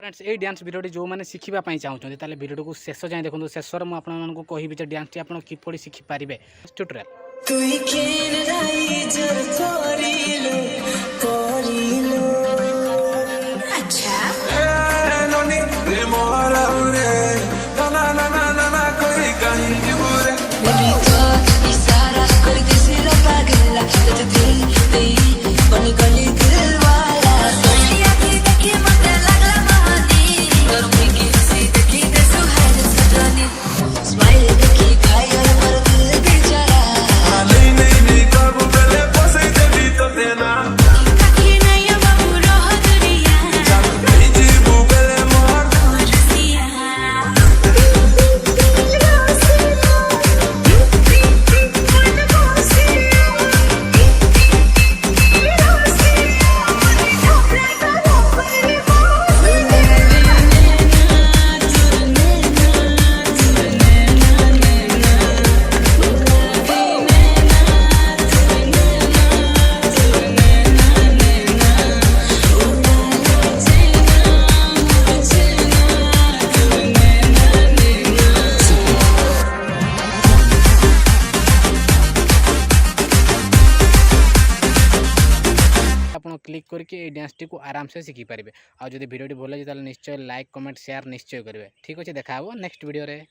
Friends ये dance video जो मैंने शिखापी चाहते हैं भिडियो को शेष जाए देखो शेष में आपको कहबी जो डांस टी आप किपरि शिखिपारे क्लिक करके डांस टी को आराम से शिखिपारे। आउ जब भिडियो भल लगे निश्चय लाइक कमेंट शेयर निश्चय करेंगे। ठीक अच्छे देखा नेक्स्ट वीडियो रे।